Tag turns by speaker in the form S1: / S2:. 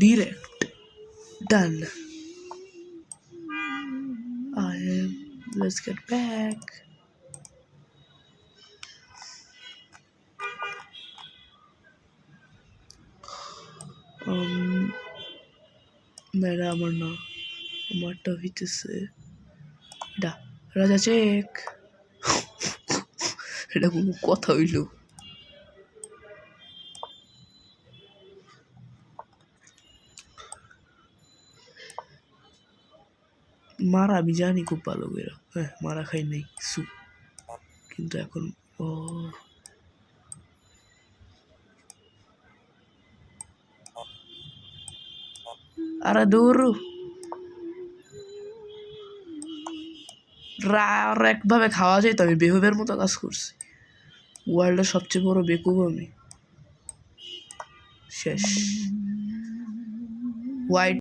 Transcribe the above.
S1: Direct. Done. Let's get back. মেয়েরা আমার না, আমারটা হইতেছে এটা রাজা চেক। এটা কোনো কথা হইল? মারা আমি জানি খুব ভালো করে, হ্যাঁ মারা খাই নাই সু, কিন্তু এখন ও আরে দূর আর একভাবে খাওয়া যায় তো। আমি বেহুবের মতো কাজ করছি, ওয়ার্ল্ডের সবচেয়ে বড় বেকুব আমি। শেষ। হোয়াইট